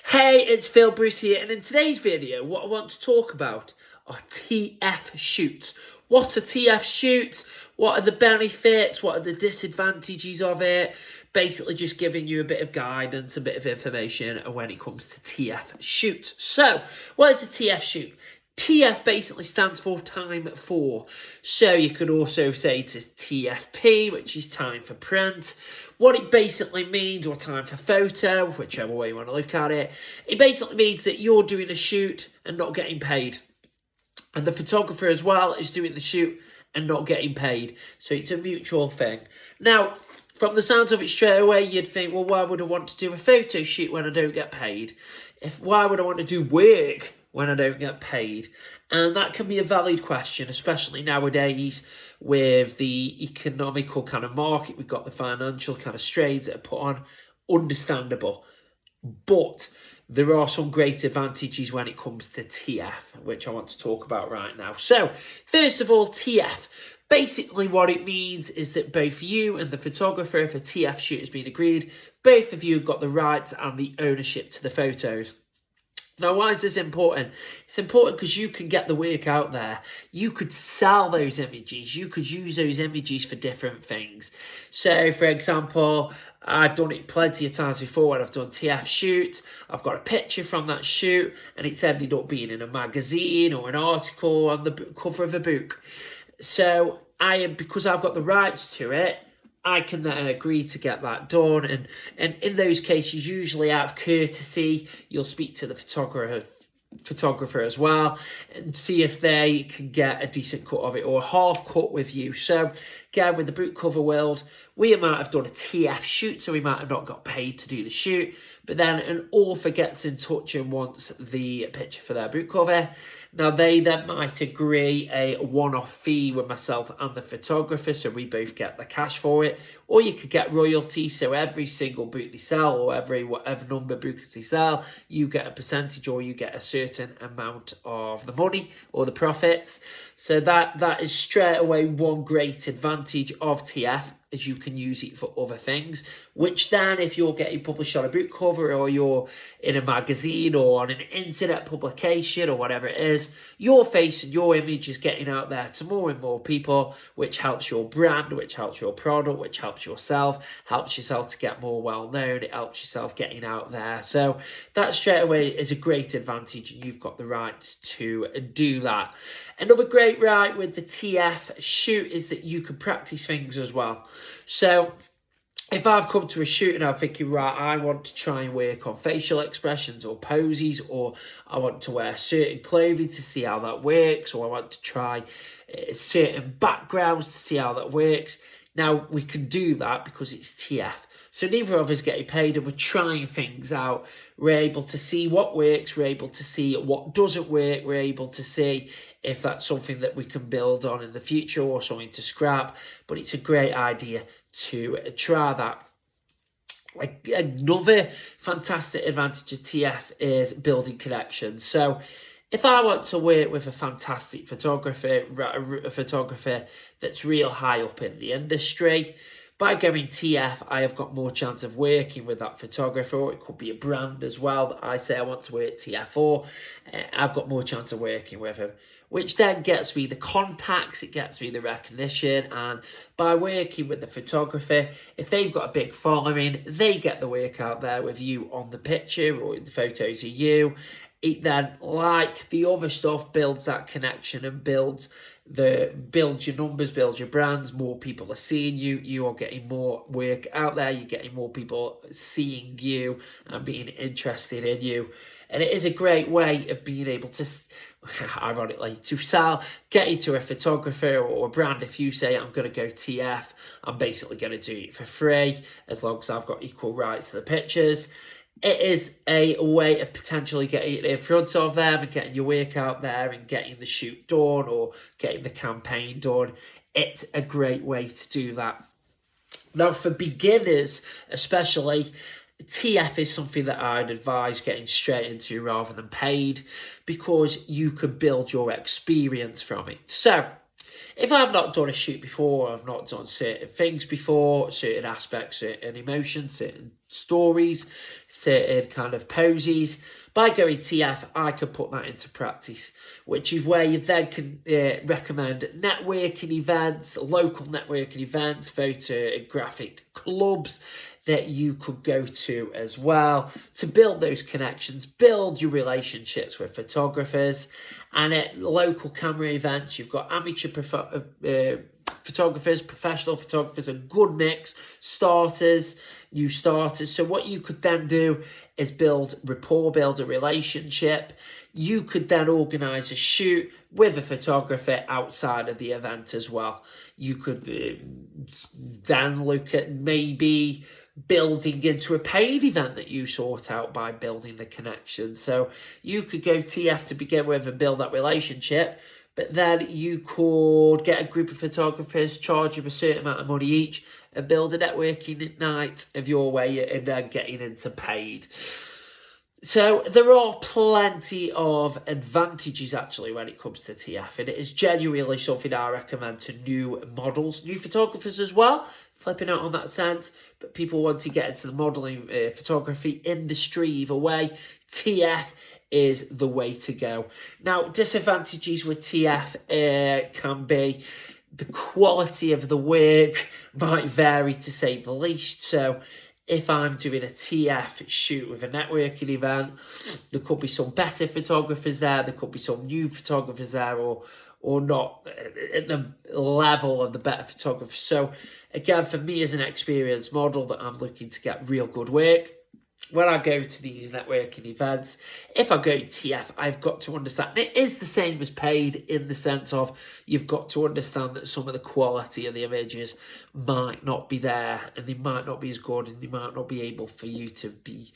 Hey, it's Phil Bruce here, and in today's video, what I want to talk about are TF shoots. What are TF shoots? What are the benefits? What are the disadvantages of it? Basically just giving you a bit of guidance, a bit of information when it comes to TF shoots. So, what is a TF shoot? TF basically stands for time for. So you could also say it is TFP, which is time for print. What it basically means, or time for photo, whichever way you want to look at it, it basically means that you're doing a shoot and not getting paid. And the photographer as well is doing the shoot and not getting paid. So it's a mutual thing. Now, from the sounds of it straight away, you'd think, well, why would I want to do a photo shoot when I don't get paid? Why would I want to do work when I don't get paid? And that can be a valid question, especially nowadays with the economical kind of market. We've got the financial kind of strains that are put on. Understandable. But there are some great advantages when it comes to TF, which I want to talk about right now. So, first of all, TF. Basically, what it means is that both you and the photographer, if a TF shoot has been agreed, both of you have got the rights and the ownership to the photos. Now, why is this important? It's important because you can get the work out there. You could sell those images. You could use those images for different things. So, for example, I've done it plenty of times before when I've done TF shoots. I've got a picture from that shoot and it's ended up being in a magazine or an article on the cover of a book. So, because I've got the rights to it, I can then agree to get that done. And in those cases, usually out of courtesy, you'll speak to the photographer as well and see if they can get a decent cut of it or a half cut with you. So again, with the book cover world, we might have done a TF shoot, so we might have not got paid to do the shoot, but then an author gets in touch and wants the picture for their book cover. Now, they then might agree a one-off fee with myself and the photographer, so we both get the cash for it. Or you could get royalties, so every single book they sell, or whatever number of books they sell, you get a percentage, or you get a certain amount of the money or the profits. So that is straight away one great advantage of TF, as you can use it for other things, which then if you're getting published on a book cover or you're in a magazine or on an internet publication or whatever it is, your face and your image is getting out there to more and more people, which helps your brand, which helps your product, which helps yourself to get more well known. It helps yourself getting out there. So that straight away is a great advantage, and you've got the right to do that. Another great right with the TF shoot is that you can practice things as well. So if I've come to a shoot and I'm thinking, right, I want to try and work on facial expressions or poses, or I want to wear certain clothing to see how that works, or I want to try certain backgrounds to see how that works. Now, we can do that because it's TF. So neither of us getting paid, and we're trying things out. We're able to see what works. We're able to see what doesn't work. We're able to see if that's something that we can build on in the future or something to scrap. But it's a great idea to try that. Another fantastic advantage of TF is building connections. So if I want to work with a fantastic photographer, a photographer that's real high up in the industry, by going TF, I have got more chance of working with that photographer, or it could be a brand as well that I say I want to work TF for. I've got more chance of working with him, which then gets me the contacts, it gets me the recognition, and by working with the photographer, if they've got a big following, they get the work out there with you on the picture or the photos of you. It then, like the other stuff, builds that connection and builds your numbers, builds your brands. More people are seeing you. You are getting more work out there. You're getting more people seeing you and being interested in you. And it is a great way of being able to, ironically, to sell, get into a photographer or a brand. If you say, I'm going to go TF, I'm basically going to do it for free, as long as I've got equal rights to the pictures. It is a way of potentially getting in front of them and getting your work out there and getting the shoot done or getting the campaign done. It's a great way to do that. Now, for beginners especially, TF is something that I'd advise getting straight into rather than paid, because you could build your experience from it. So If I've not done a shoot before, I've not done certain things before, certain aspects, certain emotions, certain stories, certain kind of poses, by going TF, I can put that into practice, which is where you then can recommend networking events, local networking events, photographic clubs that you could go to as well to build those connections, build your relationships with photographers. And at local camera events, you've got amateur photographers, professional photographers, a good mix, starters, new starters. So what you could then do is build rapport, build a relationship. You could then organise a shoot with a photographer outside of the event as well. You could then look at maybe building into a paid event that you sort out by building the connection. So you could go TF to begin with and build that relationship, but then you could get a group of photographers, charge them a certain amount of money each, and build a networking night of your way and then getting into paid. So there are plenty of advantages actually when it comes to TF, and it is genuinely something I recommend to new models, new photographers as well, flipping out on that sense, but people want to get into the modelling photography industry either way. TF is the way to go. Now, disadvantages with TF can be the quality of the work might vary to say the least. So if I'm doing a TF shoot with a networking event, there could be some better photographers there, there could be some new photographers there, or not at the level of the better photographers. So again, for me as an experienced model that I'm looking to get real good work, when I go to these networking events, if I go TF, I've got to understand, it is the same as paid in the sense of you've got to understand that some of the quality of the images might not be there, and they might not be as good, and they might not be able for you to be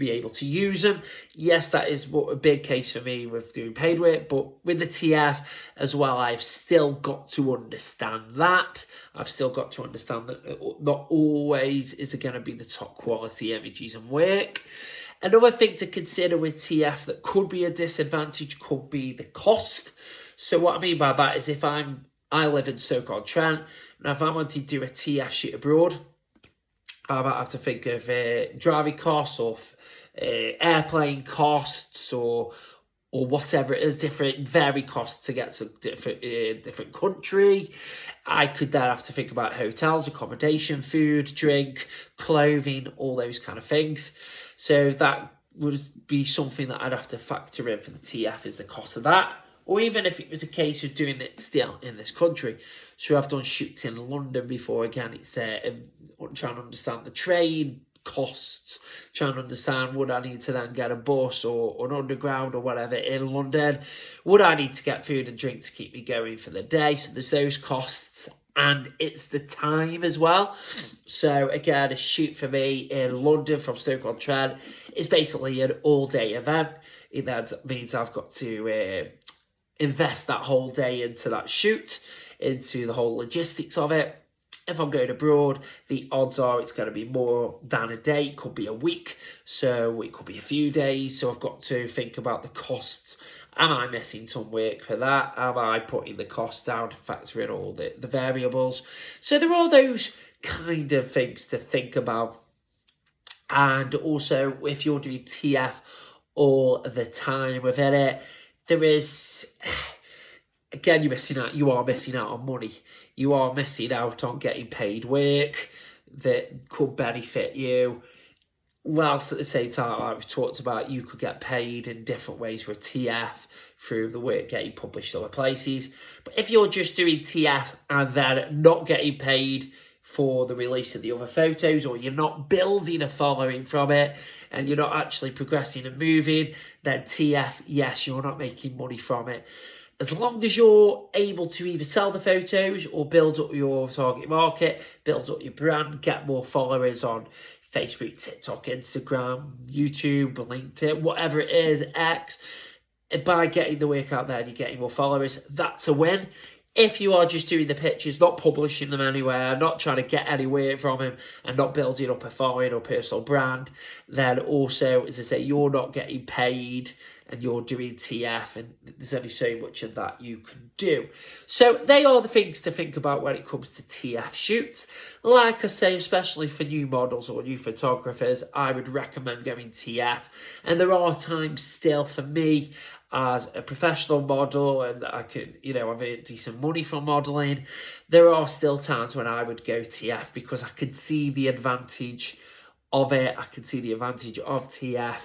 able to use them. Yes, that is a big case for me with doing paid work, but with the TF as well, I've still got to understand that. I've still got to understand that not always is it going to be the top quality images and work. Another thing to consider with TF that could be a disadvantage could be the cost. So what I mean by that is if I live in Stoke-on-Trent, and if I want to do a TF shoot abroad, I might have to think of driving costs or airplane costs or whatever it is, different vary costs to get to different country. I could then have to think about hotels, accommodation, food, drink, clothing, all those kind of things. So that would be something that I'd have to factor in for the TF, is the cost of that. Or even if it was a case of doing it still in this country. So I've done shoots in London before. Again, it's trying to understand the train costs, trying to understand, would I need to then get a bus or an underground or whatever in London? Would I need to get food and drink to keep me going for the day? So there's those costs, and it's the time as well. So again, a shoot for me in London from Stoke-on-Trent is basically an all-day event. It then means I've got to invest that whole day into that shoot, into the whole logistics of it. If I'm going abroad, the odds are it's going to be more than a day. It could be a week, so it could be a few days. So I've got to think about the costs. Am I missing some work for that? Am I putting the cost down to factor in all the variables? So there are those kind of things to think about. And also, if you're doing TF all the time within it, there is... Again, you are missing out on money. You are missing out on getting paid work that could benefit you. Whilst at the same time, like we've talked about, you could get paid in different ways with TF through the work getting published other places. But if you're just doing TF and then not getting paid for the release of the other photos, or you're not building a following from it, and you're not actually progressing and moving, then TF, yes, you're not making money from it. As long as you're able to either sell the photos or build up your target market, build up your brand, get more followers on Facebook, TikTok, Instagram, YouTube, LinkedIn, whatever it is, X, by getting the work out there and you're getting more followers, that's a win. If you are just doing the pictures, not publishing them anywhere, not trying to get anywhere from him, and not building up a following or personal brand, then also, as I say, you're not getting paid and you're doing TF, and there's only so much of that you can do. So they are the things to think about when it comes to TF shoots. Like I say, especially for new models or new photographers, I would recommend going TF. And there are times still for me, as a professional model, and I can, I've earned decent money from modeling, there are still times when I would go TF because I can see the advantage of it. I can see the advantage of TF.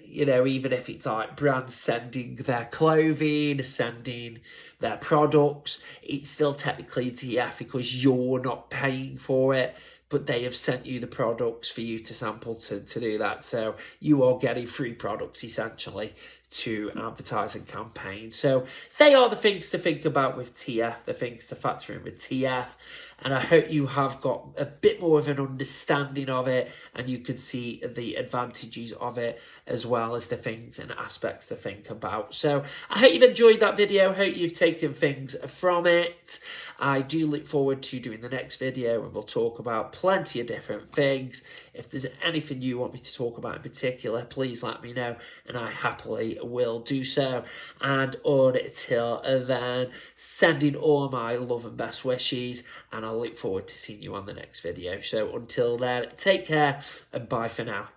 Even if it's like brands sending their clothing, sending their products, it's still technically TF because you're not paying for it, but they have sent you the products for you to sample to do that. So you are getting free products essentially to advertise and campaign. So they are the things to think about with TF, the things to factor in with TF. And I hope you have got a bit more of an understanding of it and you can see the advantages of it as well as the things and aspects to think about. So I hope you've enjoyed that video. I hope you've taken things from it. I do look forward to doing the next video and we'll talk about plenty of different things. If there's anything you want me to talk about in particular, please let me know and I happily will do so. And until then, sending all my love and best wishes, and I look forward to seeing you on the next video. So until then, take care and bye for now.